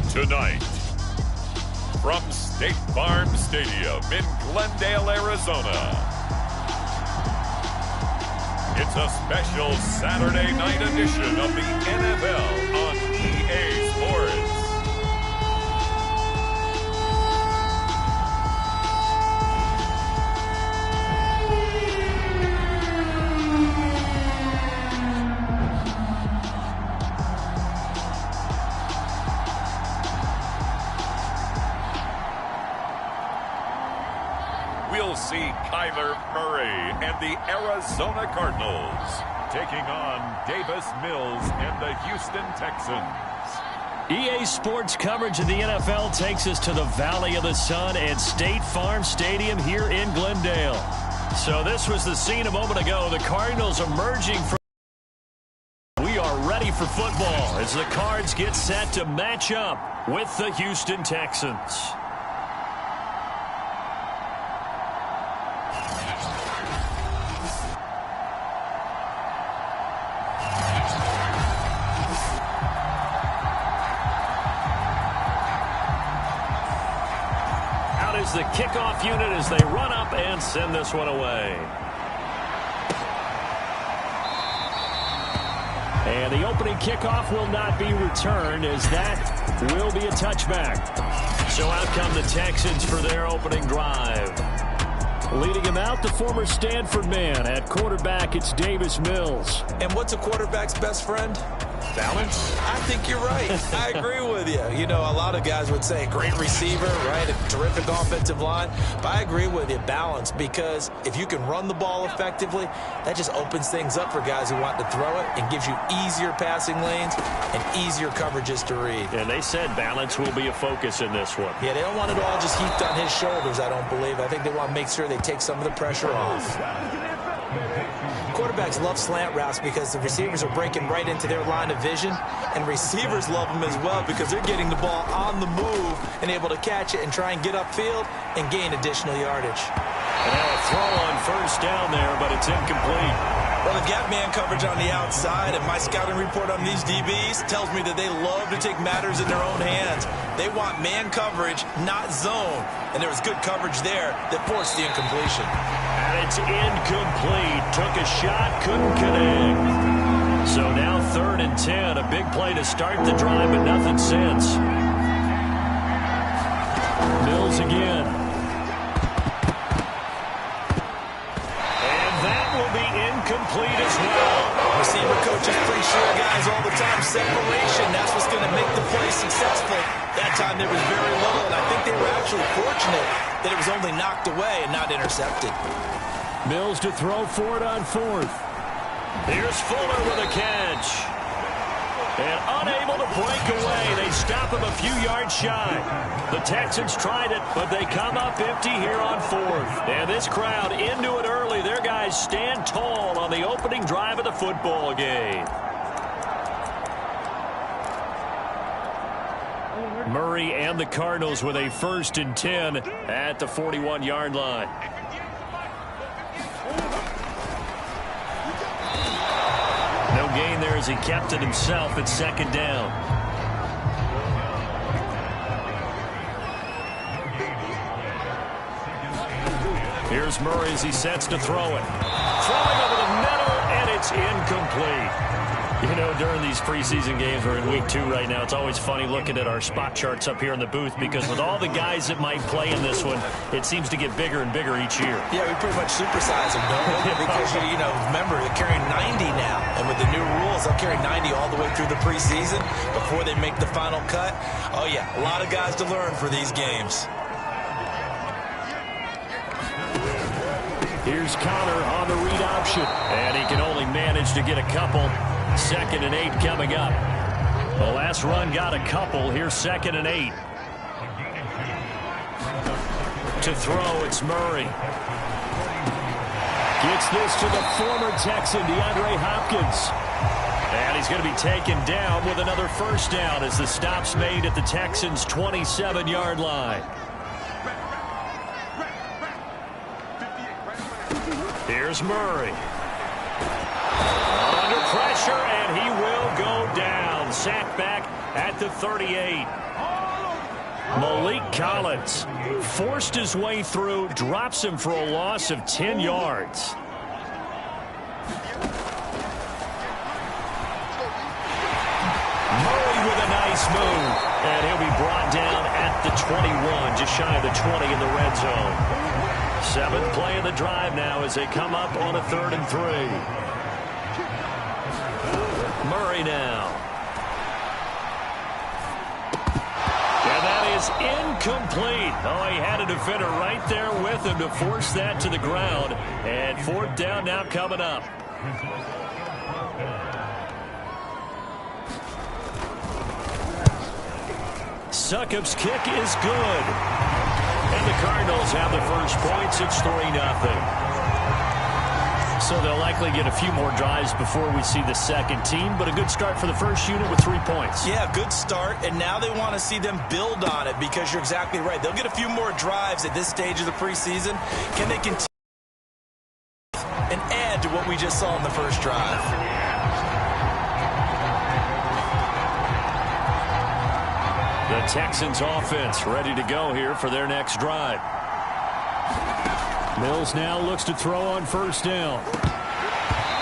Tonight, from State Farm Stadium in Glendale, Arizona, it's a special Saturday night edition of the NFL on EA Sports. We'll see Kyler Murray and the Arizona Cardinals taking on Davis Mills and the Houston Texans. EA Sports coverage of the NFL takes us to the Valley of the Sun at State Farm Stadium here in Glendale. So this was the scene a moment ago. The Cardinals emerging from... We are ready for football as the Cards get set to match up with the Houston Texans. The kickoff unit as they run up and send this one away. And the opening kickoff will not be returned as that will be a touchback. So out come the Texans for their opening drive. Leading him out, the former Stanford man. At quarterback, it's Davis Mills. And what's a quarterback's best friend? Balance? I think you're right. I agree with you. You know, a lot of guys would say great receiver, right? A terrific offensive line. But I agree with you, balance, because if you can run the ball effectively, that just opens things up for guys who want to throw it and gives you easier passing lanes and easier coverages to read. And they said balance will be a focus in this one. Yeah, they don't want it all just heaped on his shoulders, I don't believe. I think they want to make sure they take some of the pressure off. Quarterbacks love slant routes because the receivers are breaking right into their line of vision, and receivers love them as well because they're getting the ball on the move and able to catch it and try and get upfield and gain additional yardage. And now a throw on first down there, but it's incomplete. Well, they've got man coverage on the outside, and my scouting report on these DBs tells me that they love to take matters in their own hands. They want man coverage, not zone. And there was good coverage there that forced the incompletion. And it's incomplete. Took a shot, couldn't connect. So now 3rd and 10. A big play to start the drive, but nothing since. Mills again. And that will be incomplete as well. Receiver coaches preach sure guys all the time. Separation, that's what's going to make the play successful. That time there was very little, and I think they were actually fortunate that it was only knocked away and not intercepted. Mills to throw for it on 4th. Here's Fuller with a catch. And unable to break away. They stop him a few yards shy. The Texans tried it, but they come up empty here on 4th. And this crowd into it early. Their guys stand tall on the opening drive of the football game. Murray and the Cardinals with a 1st and 10 at the 41-yard line. No gain there as he kept it himself at 2nd down. Here's Murray as he sets to throw it. Throwing over the middle, and it's incomplete. You know, during these preseason games, we're in week 2 right now, it's always funny looking at our spot charts up here in the booth because with all the guys that might play in this one, it seems to get bigger and bigger each year. Yeah, we pretty much supersize them, don't we? Because, you know, remember, they're carrying 90 now. And with the new rules, they'll carry 90 all the way through the preseason before they make the final cut. Oh, yeah, a lot of guys to learn for these games. Here's Connor on the read option. And he can only manage to get a couple. 2nd and 8 coming up. The last run got a couple. Here's 2nd and 8. To throw, it's Murray. Gets this to the former Texan, DeAndre Hopkins. And he's going to be taken down with another 1st down as the stop's made at the Texans' 27-yard line. Here's Murray. Under pressure, and he will go down. Sacked back at the 38. Malik Collins forced his way through, drops him for a loss of 10 yards. Murray with a nice move, and he'll be brought down at the 21, just shy of the 20 in the red zone. 7th play of the drive now as they come up on a 3rd and 3. Murray now. And that is incomplete. Oh, he had a defender right there with him to force that to the ground. And 4th down now coming up. Succop's kick is good. And the Cardinals have the first points. It's 3-0. So they'll likely get a few more drives before we see the second team, but a good start for the first unit with 3 points. Yeah, good start, and now they want to see them build on it because you're exactly right. They'll get a few more drives at this stage of the preseason. Can they continue and add to what we just saw in the first drive? The Texans offense ready to go here for their next drive. Mills now looks to throw on 1st down.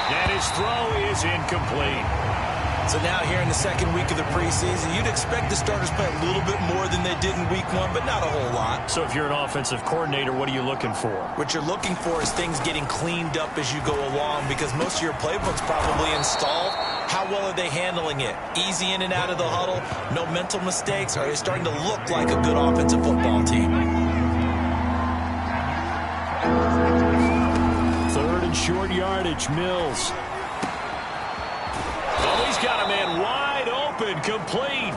And his throw is incomplete. So now here in the second week of the preseason, you'd expect the starters play a little bit more than they did in week 1, but not a whole lot. So if you're an offensive coordinator, what are you looking for? What you're looking for is things getting cleaned up as you go along because most of your playbook's probably installed. How well are they handling it? Easy in and out of the huddle, no mental mistakes. Are they starting to look like a good offensive football team? 3rd and short yardage, Mills. Oh, he's got a man wide open, complete.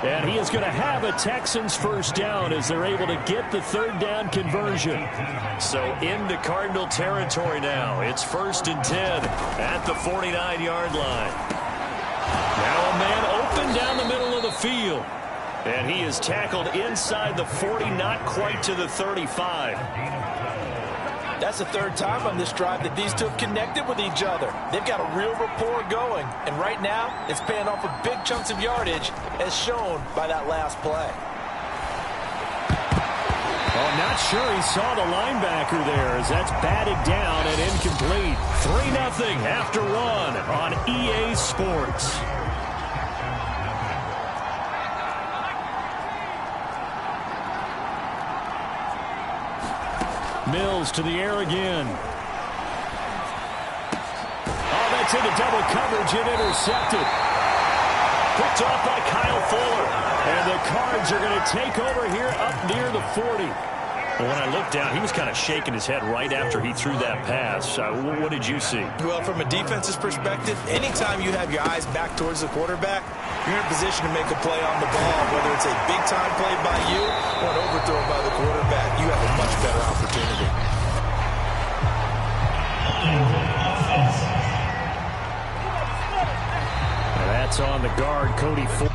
And he is going to have a Texans 1st down as they're able to get the 3rd down conversion. So into Cardinal territory now. It's 1st and 10 at the 49-yard line. Now a man open down the middle of the field. And he is tackled inside the 40, not quite to the 35. That's the 3rd time on this drive that these two have connected with each other. They've got a real rapport going. And right now, it's paying off with big chunks of yardage, as shown by that last play. Oh, not sure he saw the linebacker there as that's batted down and incomplete. 3-0 after 1 on EA Sports. Mills to the air again. Oh, that's into double coverage and intercepted. Picked off by Kyle Fuller. And the Cards are going to take over here up near the 40. Well, when I looked down, he was kind of shaking his head right after he threw that pass. What did you see? Well, from a defense's perspective, anytime you have your eyes back towards the quarterback, you're in a position to make a play on the ball, whether it's a big-time play by you or an overthrow by the quarterback. You have a much better opportunity. And that's on the guard, Cody Ford.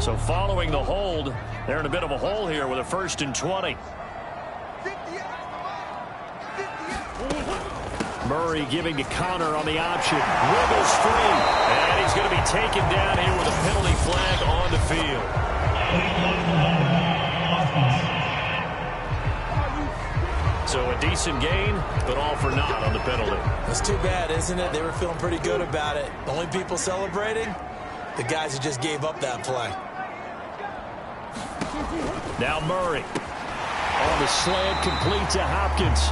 So following the hold, they're in a bit of a hole here with a 1st and 20. Murray giving to Connor on the option. Wiggles free. And he's going to be taken down here with a penalty flag on the field. So a decent gain, but all for naught on the penalty. That's too bad, isn't it? They were feeling pretty good about it. The only people celebrating, the guys who just gave up that play. Now Murray on the slant, complete to Hopkins.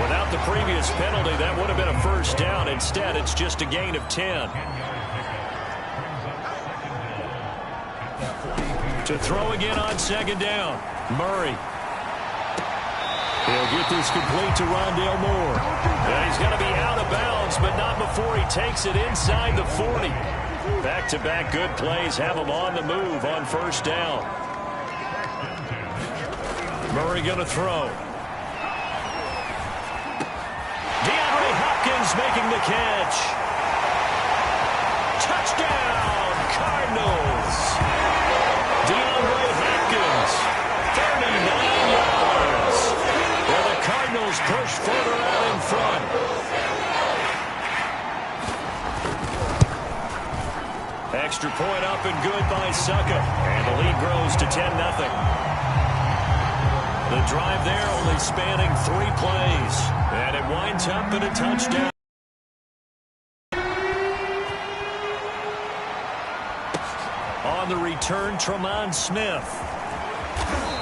Without the previous penalty, that would have been a 1st down. Instead, it's just a gain of 10. To throw again on second down. Murray. He'll get this complete to Rondale Moore. And he's going to be out of bounds, but not before he takes it inside the 40. Back-to-back good plays have him on the move on first down. Murray going to throw. DeAndre Hopkins making the catch. Touchdown, Cardinals. DeAndre Hopkins, 39 yards. Well, the Cardinals push further out in front. Extra point up and good by Suckup. And the lead grows to 10-0. The drive there only spanning 3 plays. And it winds up in a touchdown. On the return, Tremont Smith.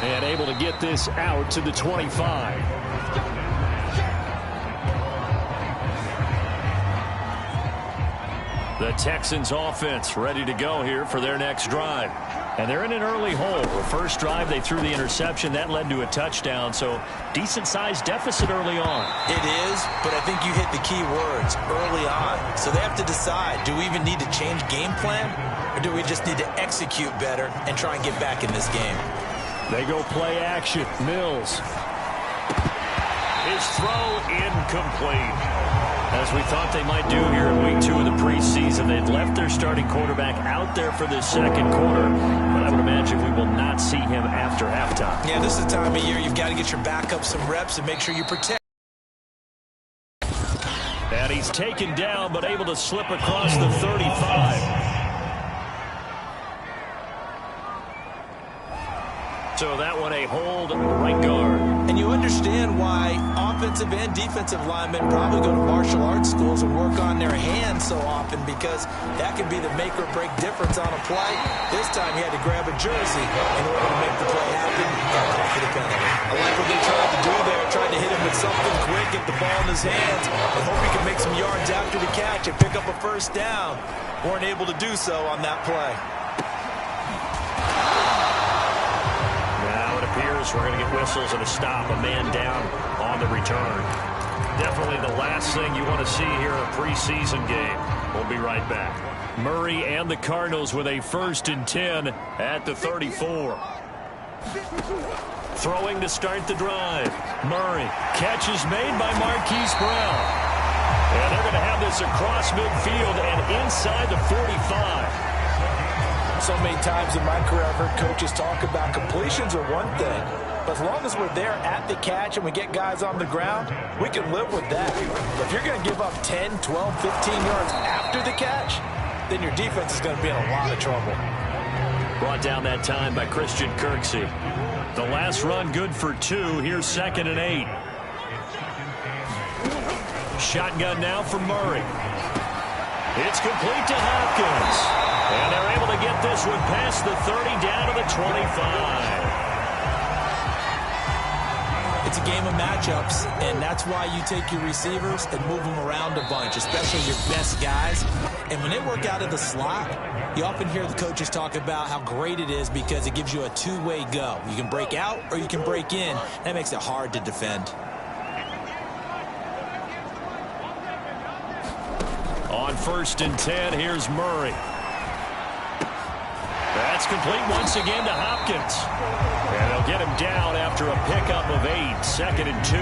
And able to get this out to the 25. The Texans offense ready to go here for their next drive. And they're in an early hole. The first drive, they threw the interception. That led to a touchdown, so decent-sized deficit early on. It is, but I think you hit the key words, early on. So they have to decide, do we even need to change game plan, or do we just need to execute better and try and get back in this game? They go play action. Mills. His throw incomplete. As we thought they might do here in week 2 of the preseason, they've left their starting quarterback out there for this second quarter. But I would imagine we will not see him after halftime. Yeah, this is the time of year you've got to get your backup some reps and make sure you protect. And he's taken down, but able to slip across the 35. So that one a hold, right guard. And you understand why offensive and defensive linemen probably go to martial arts schools and work on their hands so often, because that can be the make or break difference on a play. This time he had to grab a jersey in order to make the play happen and call for the penalty. I like what they tried to do there, tried to hit him with something quick, get the ball in his hands, and hope he can make some yards after the catch and pick up a first down. Weren't able to do so on that play. Appears we're going to get whistles and a stop, a man down on the return. Definitely the last thing you want to see here in a preseason game. We'll be right back. Murray and the Cardinals with a 1st and 10 at the 34. Throwing to start the drive. Murray. Catch is made by Marquise Brown. And they're going to have this across midfield and inside the 45. So many times in my career I've heard coaches talk about completions are one thing, but as long as we're there at the catch and we get guys on the ground, we can live with that. But if you're going to give up 10, 12, 15 yards after the catch, then your defense is going to be in a lot of trouble. Brought down that time by Christian Kirksey. The last run good for 2. Here's 2nd and 8. Shotgun now for Murray. It's complete to Hopkins. And they're able to get this one past the 30 down to the 25. It's a game of matchups, and that's why you take your receivers and move them around a bunch, especially your best guys. And when they work out of the slot, you often hear the coaches talk about how great it is because it gives you a two-way go. You can break out or you can break in. That makes it hard to defend. On 1st and 10, here's Murray. That's complete once again to Hopkins. And they'll get him down after a pickup of 8. 2nd and 2.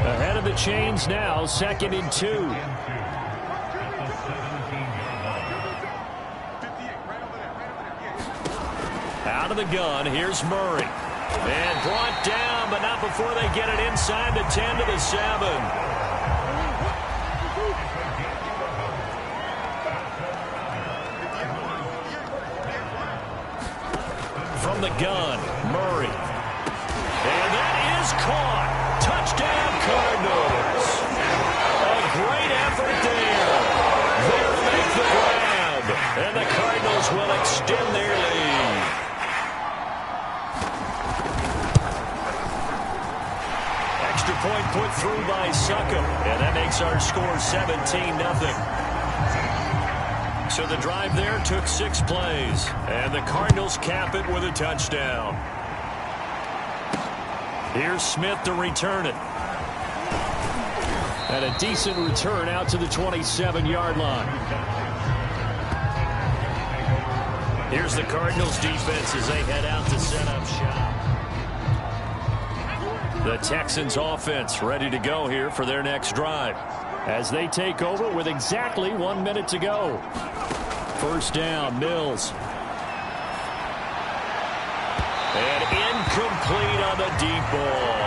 Ahead of the chains now, 2nd and 2. Out of the gun, here's Murray. And brought down, but not before they get it inside the 10 to the 7. From the gun, Murray. And that is caught. Touchdown, Cardinals. A great effort there. They'll make the grab. And the Cardinals will extend their lead. Extra point put through by Suckup. And that makes our score 17-0. So the drive there took 6 plays. And the Cardinals cap it with a touchdown. Here's Smith to return it. And a decent return out to the 27-yard line. Here's the Cardinals defense as they head out to set up shop. The Texans offense ready to go here for their next drive as they take over with exactly 1 minute to go. First down, Mills. And incomplete on the deep ball.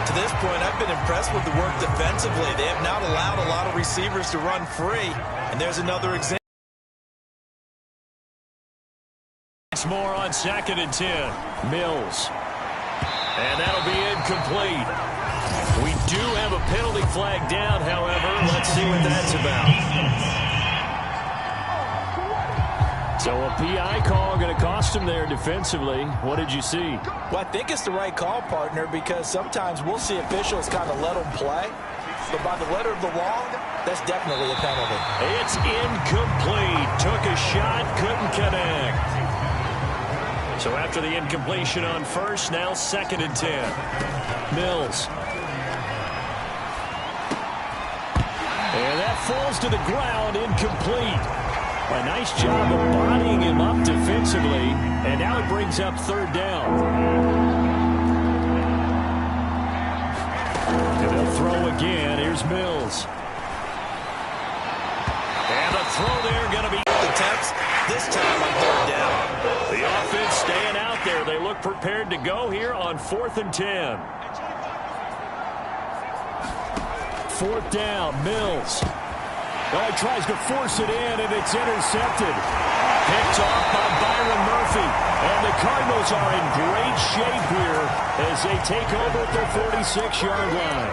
To this point, I've been impressed with the work defensively. They have not allowed a lot of receivers to run free. And there's another example. More on 2nd and 10. Mills. And that'll be incomplete. We do have a penalty flag down, however. Let's see what that's about. So a PI call going to cost him there defensively. What did you see? Well, I think it's the right call, partner, because sometimes we'll see officials kind of let them play. But by the letter of the law, that's definitely a penalty. It's incomplete. Took a shot, couldn't connect. So after the incompletion on first, now 2nd and 10. Mills. And that falls to the ground, incomplete. A nice job of bodying him up defensively, and now it brings up 3rd down. And they'll throw again. Here's Mills. And the throw there going to be attempts, this time on 3rd down. The offense staying out there. They look prepared to go here on 4th and 10. 4th down, Mills. Oh, he tries to force it in, and it's intercepted. Picked off by Byron Murphy. And the Cardinals are in great shape here as they take over at their 46-yard line.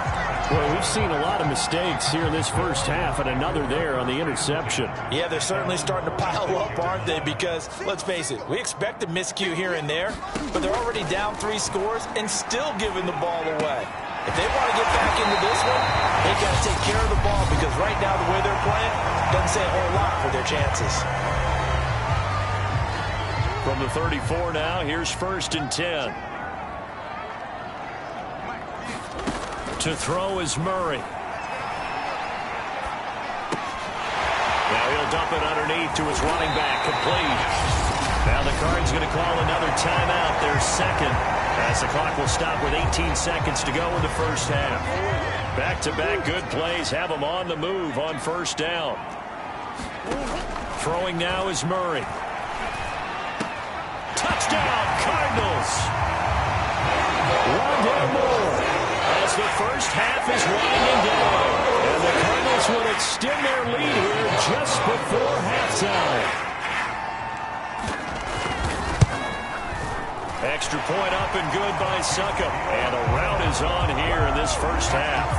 Well, we've seen a lot of mistakes here in this first half, and another there on the interception. Yeah, they're certainly starting to pile up, aren't they? Because, let's face it, we expect a miscue here and there, but they're already down 3 scores and still giving the ball away. If they want to get back into this one, they've got to take care of the ball because right now the way they're playing doesn't say a whole lot for their chances. From the 34 now, here's 1st and 10. To throw is Murray. Now he'll dump it underneath to his running back, complete. Now the Card's going to call another timeout, their 2nd, as the clock will stop with 18 seconds to go in the first half. Back-to-back good plays have them on the move on 1st down. Throwing now is Murray. Touchdown, Cardinals! Rondell Moore as the first half is winding down. And the Cardinals will extend their lead here just before halftime. Extra point up and good by Succop. And a rout is on here in this first half.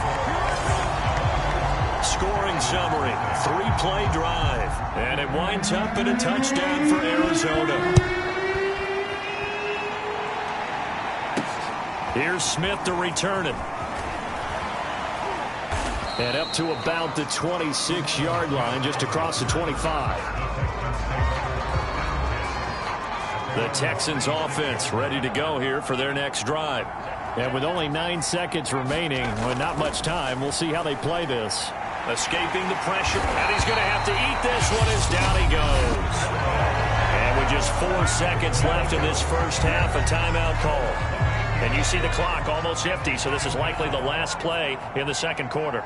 Scoring summary, 3-play drive. And it winds up in a touchdown for Arizona. Here's Smith to return it. And up to about the 26-yard line, just across the 25. The Texans offense ready to go here for their next drive. And with only 9 seconds remaining, with not much time, we'll see how they play this. Escaping the pressure, and he's going to have to eat this one as down he goes. And with just 4 seconds left in this first half, a timeout call. And you see the clock almost empty, so this is likely the last play in the 2nd quarter.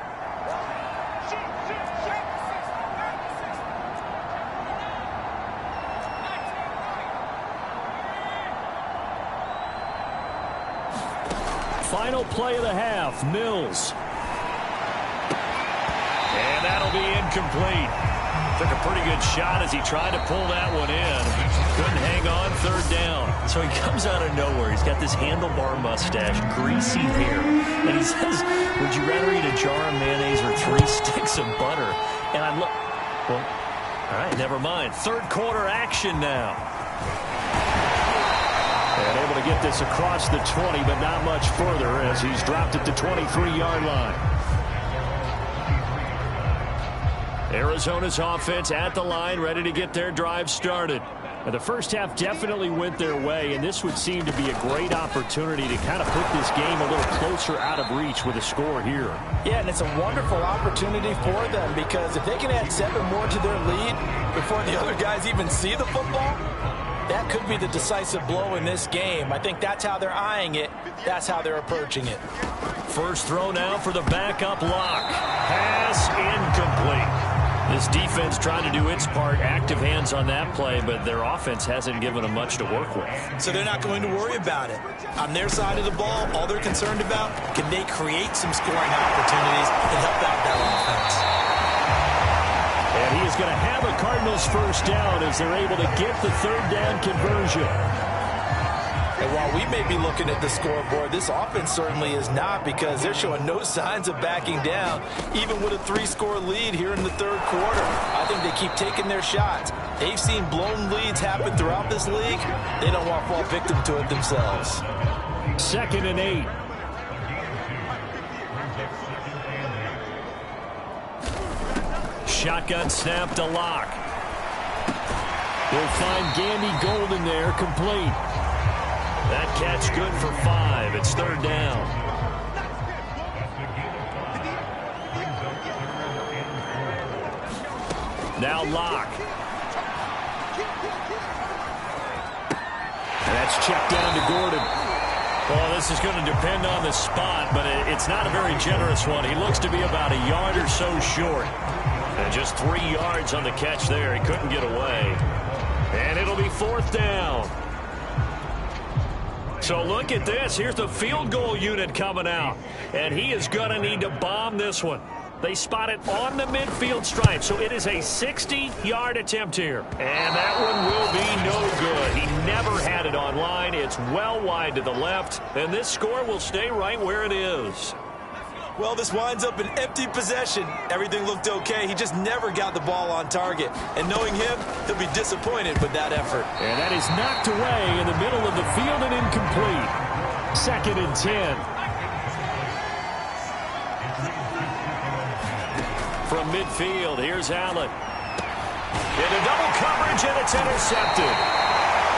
Final play of the half, Mills. And that'll be incomplete. Took a pretty good shot as he tried to pull that one in. Couldn't hang on, 3rd down. So he comes out of nowhere. He's got this handlebar mustache, greasy hair. And he says, would you rather eat a jar of mayonnaise or 3 sticks of butter? And I look, well, all right, never mind. 3rd quarter action now. And able to get this across the 20, but not much further as he's dropped at the 23-yard line. Arizona's offense at the line, ready to get their drive started. Now, the first half definitely went their way, and this would seem to be a great opportunity to kind of put this game a little closer out of reach with a score here. Yeah, and it's a wonderful opportunity for them, because if they can add 7 more to their lead before the other guys even see the football, that could be the decisive blow in this game. I think that's how they're eyeing it. That's how they're approaching it. First throw now for the backup lock. Pass incomplete. This defense trying to do its part, active hands on that play, but their offense hasn't given them much to work with. So they're not going to worry about it. On their side of the ball, all they're concerned about, can they create some scoring opportunities and help out that offense? And he is going to have a Cardinals first down as they're able to get the third down conversion. And while we may be looking at the scoreboard, this offense certainly is not, because they're showing no signs of backing down, even with a 3-score lead here in the third quarter. I think they keep taking their shots. They've seen blown leads happen throughout this league. They don't want to fall victim to it themselves. 2nd and 8. Shotgun snap to lock. We'll find Gandy Golden there, complete. That catch good for 5. It's third down. Now Lock. And that's checked down to Gordon. Well, this is going to depend on the spot, but it's not a very generous one. He looks to be about a yard or so short. And just 3 yards on the catch there. He couldn't get away. And it'll be fourth down. So look at this. Here's the field goal unit coming out. And he is going to need to bomb this one. They spot it on the midfield stripe. So it is a 60-yard attempt here. And that one will be no good. He never had it on line. It's well wide to the left. And this score will stay right where it is. Well, this winds up an empty possession. Everything looked okay. He just never got the ball on target. And knowing him, he'll be disappointed with that effort. And that is knocked away in the middle of the field and incomplete. 2nd and 10. From midfield, here's Allen. Into double coverage, and it's intercepted.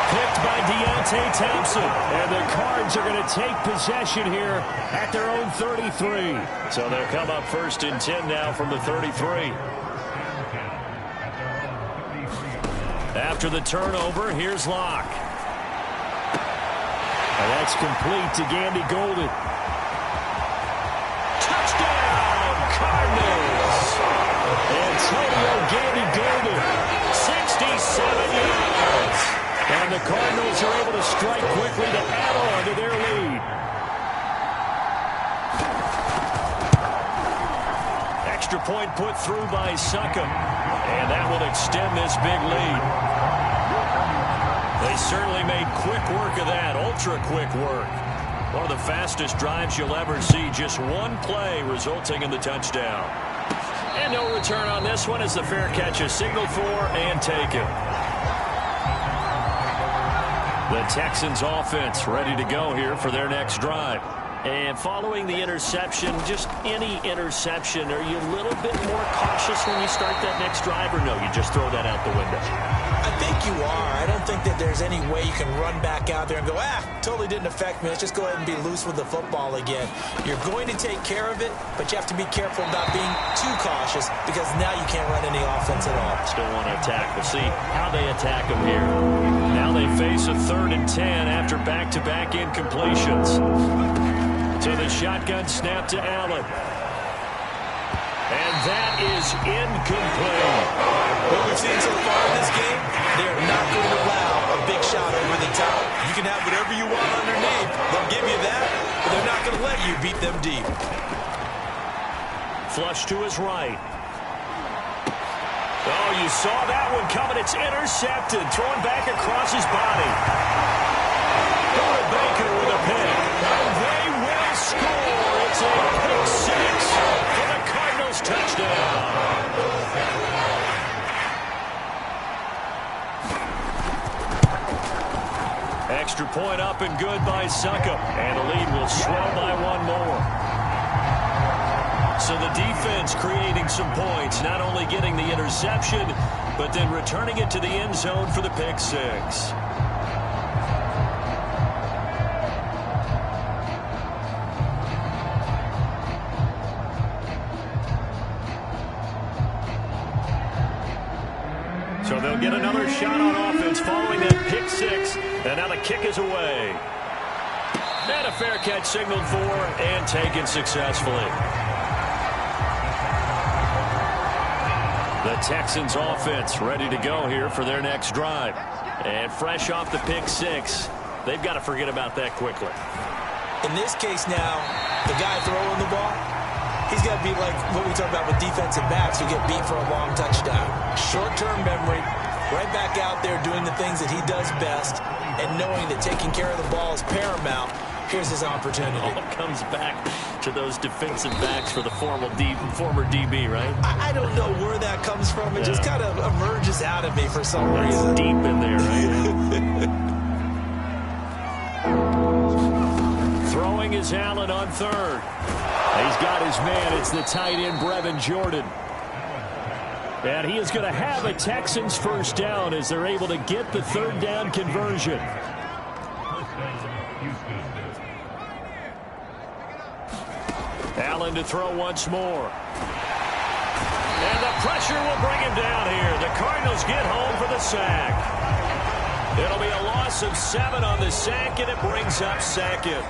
Picked by Deontay Thompson. And the Cards are going to take possession here at their own 33. So they'll come up 1st and 10 now from the 33. After the turnover, here's Locke. And that's complete to Gandy Golden. Touchdown, Cardinals! Antonio Gandy Golden, 67 yards. And the Cardinals are able to strike quickly to add on to their lead. Extra point put through by Succop. And that will extend this big lead. They certainly made quick work of that, ultra-quick work. One of the fastest drives you'll ever see. Just one play resulting in the touchdown. And no return on this one as the fair catch is signaled for and taken. The Texans offense ready to go here for their next drive. And following the interception, just any interception, are you a little bit more cautious when you start that next drive, or no, you just throw that out the window? I think you are. I don't think that there's any way you can run back out there and go, totally didn't affect me. Let's just go ahead and be loose with the football again. You're going to take care of it, but you have to be careful about being too cautious, because now you can't run any offense at all. Still want to attack. We'll see how they attack them here. Now they face a 3rd and 10 after back-to-back incompletions. So the shotgun snap to Allen. And that is incomplete. What we've seen so far in this game, they're not going to allow a big shot over the top. You can have whatever you want underneath. They'll give you that, but they're not going to let you beat them deep. Flush to his right. Oh, you saw that one coming. It's intercepted. Thrown back across his body. Baker with a pick. And they will score. It's a pick 6 for the Cardinals touchdown. Extra point up and good by Succop. And the lead will swell by one more. So the defense creating some points, not only getting the interception, but then returning it to the end zone for the pick six. So they'll get another shot on offense following that pick six, and now the kick is away. And a fair catch signaled for and taken successfully. The Texans offense ready to go here for their next drive. And fresh off the pick six, they've got to forget about that quickly. In this case now, the guy throwing the ball, he's got to be like what we talk about with defensive backs who get beat for a long touchdown. Short-term memory, right back out there doing the things that he does best, and knowing that taking care of the ball is paramount. Here's his opportunity. All comes back to those defensive backs for the former DB, right? I don't know where that comes from. It just kind of emerges out of me for some reason. Deep in there, right? Throwing is Allen on third. He's got his man. It's the tight end, Brevin Jordan. And he is going to have a Texans first down as they're able to get the third down conversion. Allen to throw once more. And the pressure will bring him down here. The Cardinals get home for the sack. It'll be a loss of 7 on the sack, and it brings up second.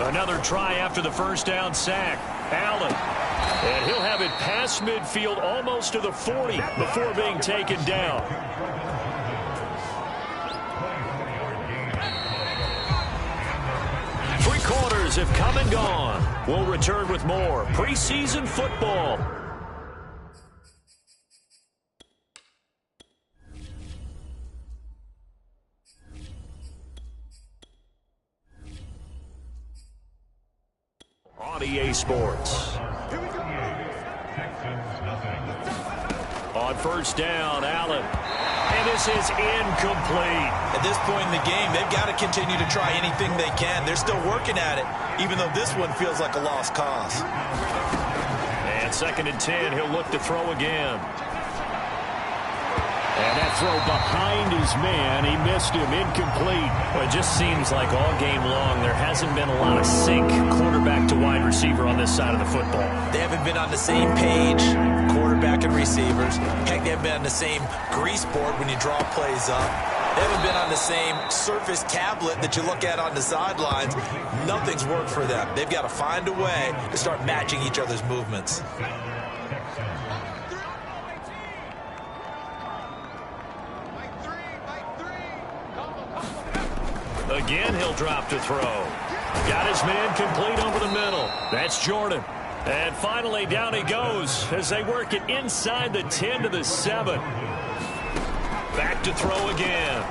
Another try after the first down sack. Allen. And he'll have it past midfield almost to the 40 before being taken down. Three quarters have come and gone. We'll return with more preseason football. On EA Sports. On first down, Allen. And this is incomplete. At this point in the game, they've got to continue to try anything they can. They're still working at it, even though this one feels like a lost cause. And 2nd and 10, he'll look to throw again. And that throw behind his man, he missed him, incomplete. Well, it just seems like all game long there hasn't been a lot of sync quarterback to wide receiver on this side of the football. They haven't been on the same page, quarterback and receivers. Heck, they haven't been on the same grease board when you draw plays up. They haven't been on the same surface tablet that you look at on the sidelines. Nothing's worked for them. They've got to find a way to start matching each other's movements. Again, he'll drop to throw. Got his man complete over the middle. That's Jordan. And finally, down he goes as they work it inside the 10 to the 7. Back to throw again.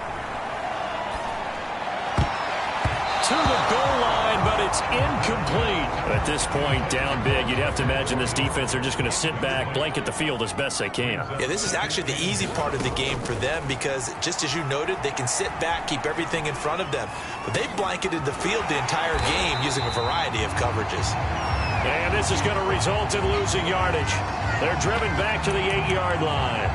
To the goal line, but it's incomplete. At this point, down big, you'd have to imagine this defense are just going to sit back, blanket the field as best they can. Yeah, this is actually the easy part of the game for them because, just as you noted, they can sit back, keep everything in front of them. But they've blanketed the field the entire game using a variety of coverages. And this is going to result in losing yardage. They're driven back to the 8-yard line.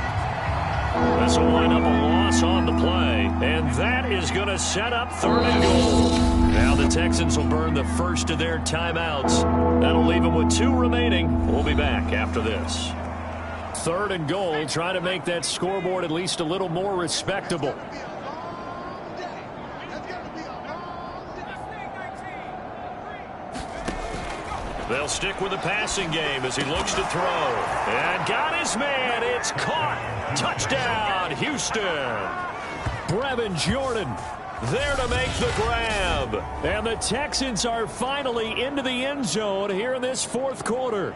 This will wind up a loss on the play. And that is going to set up 3rd and goal. Now the Texans will burn the first of their timeouts. That'll leave them with 2 remaining. We'll be back after this. 3rd and goal. Try to make that scoreboard at least a little more respectable. They'll stick with the passing game as he looks to throw. And got his man. It's caught. Touchdown, Houston. Brevin Jordan there to make the grab. And the Texans are finally into the end zone here in this 4th quarter.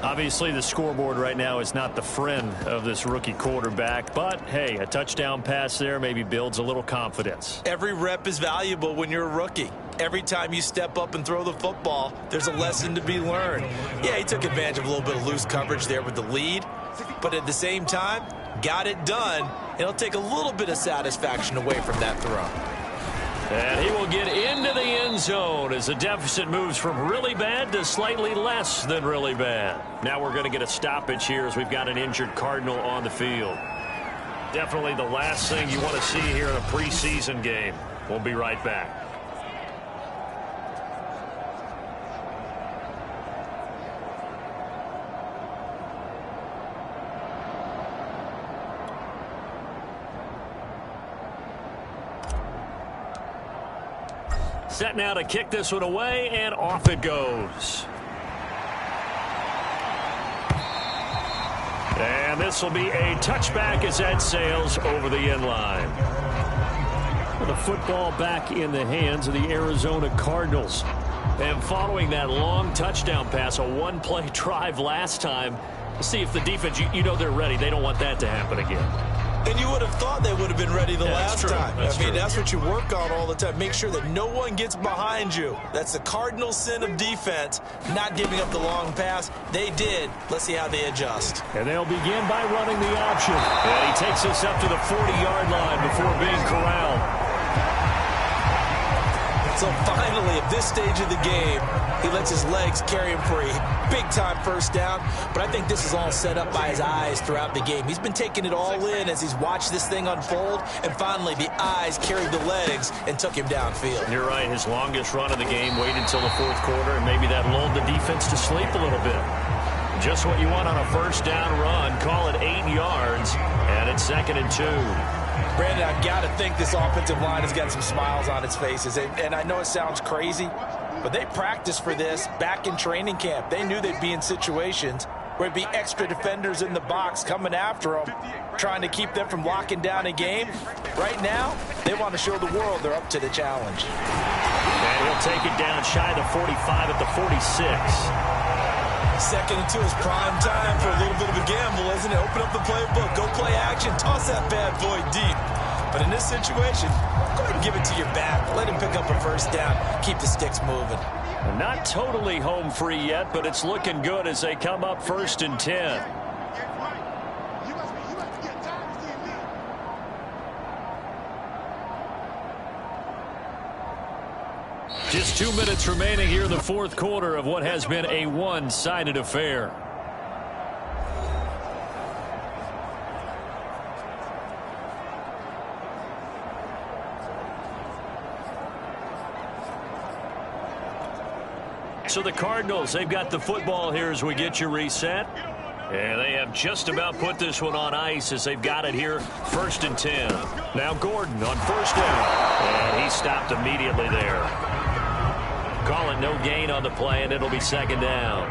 Obviously, the scoreboard right now is not the friend of this rookie quarterback. But, hey, a touchdown pass there maybe builds a little confidence. Every rep is valuable when you're a rookie. Every time you step up and throw the football, there's a lesson to be learned. Yeah, he took advantage of a little bit of loose coverage there with the lead. But at the same time, got it done. It'll take a little bit of satisfaction away from that throw. And he will get into the end zone as the deficit moves from really bad to slightly less than really bad. Now we're going to get a stoppage here as we've got an injured Cardinal on the field. Definitely the last thing you want to see here in a preseason game. We'll be right back. Set now to kick this one away, and off it goes. And this will be a touchback as that sails over the end line. The football back in the hands of the Arizona Cardinals. And following that long touchdown pass, a one-play drive last time, see if the defense, you know they're ready. They don't want that to happen again. And you would have thought they would have been ready the last time. I mean, that's what you work on all the time. Make sure that no one gets behind you. That's the cardinal sin of defense, not giving up the long pass. They did. Let's see how they adjust. And they'll begin by running the option. And he takes us up to the 40-yard line before being corralled. So finally, at this stage of the game, he lets his legs carry him for a big-time first down. But I think this is all set up by his eyes throughout the game. He's been taking it all in as he's watched this thing unfold. And finally, the eyes carried the legs and took him downfield. You're right. His longest run of the game waited until the fourth quarter, and maybe that lulled the defense to sleep a little bit. Just what you want on a first down run. Call it 8 yards, and it's 2nd and 2. Brandon, I've got to think this offensive line has got some smiles on its faces. And I know it sounds crazy, but they practiced for this back in training camp. They knew they'd be in situations where it'd be extra defenders in the box coming after them, trying to keep them from locking down a game. Right now, they want to show the world they're up to the challenge. And he'll take it down shy of the 45 at the 46. 2nd and 2 is prime time for a little bit of a gamble, isn't it? Open up the playbook, go play action, toss that bad boy deep. But in this situation, go ahead and give it to your back. Let him pick up a first down. Keep the sticks moving. Not totally home free yet, but it's looking good as they come up 1st and 10. Just 2 minutes remaining here in the fourth quarter of what has been a one-sided affair. So the Cardinals, they've got the football here as we get you reset. And they have just about put this one on ice as they've got it here, 1st and 10. Now Gordon on first down. And he stopped immediately there. Call it no gain on the play, and it'll be 2nd down.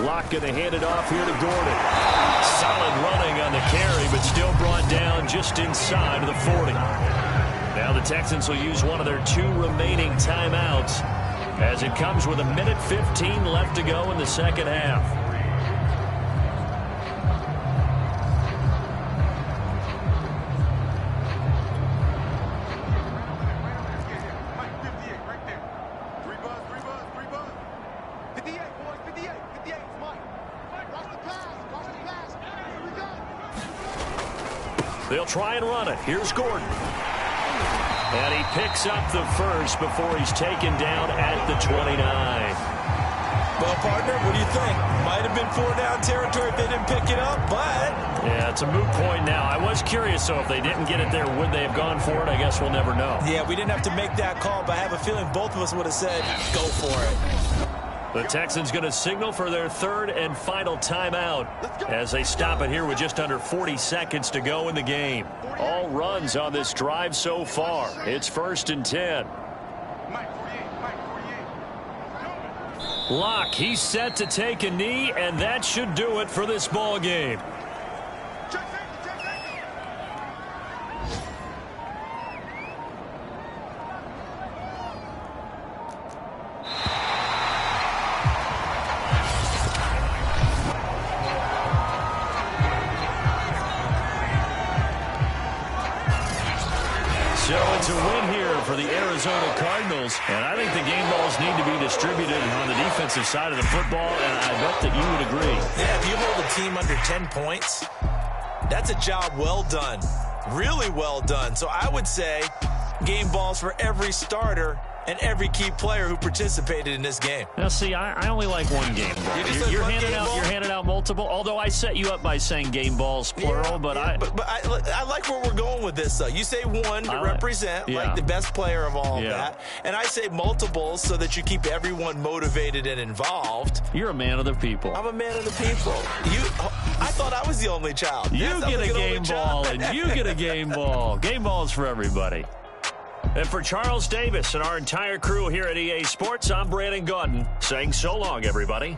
Locke going to hand it off here to Gordon. Solid running on the carry, but still brought down just inside of the 40. Now the Texans will use one of their 2 remaining timeouts as it comes with 1:15 left to go in the second half. They'll try and run it. Here's Gordon. And he picks up the first before he's taken down at the 29. Well, partner, what do you think? Might have been 4-down territory if they didn't pick it up, but... Yeah, it's a moot point now. I was curious, though, if they didn't get it there, would they have gone for it? I guess we'll never know. Yeah, we didn't have to make that call, but I have a feeling both of us would have said, go for it. The Texans going to signal for their 3rd and final timeout as they stop it here with just under 40 seconds to go in the game. All runs on this drive so far. It's 1st and 10. Locke, he's set to take a knee, and that should do it for this ball game. So it's a win here for the Arizona Cardinals. And I think the game balls need to be distributed on the defensive side of the football, and I bet that you would agree. Yeah, if you hold a team under 10 points, that's a job well done. Really well done. So I would say game balls for every starter and every key player who participated in this game. Now, see, I only like one game ball. You're handing out multiple, although I set you up by saying game balls, plural. But I like where we're going with this, though. You say one to represent, like the best player of all of that. And I say multiples so that you keep everyone motivated and involved. You're a man of the people. I'm a man of the people. I thought I was the only child. You get a game ball, and you get a game ball. Game balls for everybody. And for Charles Davis and our entire crew here at EA Sports, I'm Brandon Gaudin saying so long, everybody.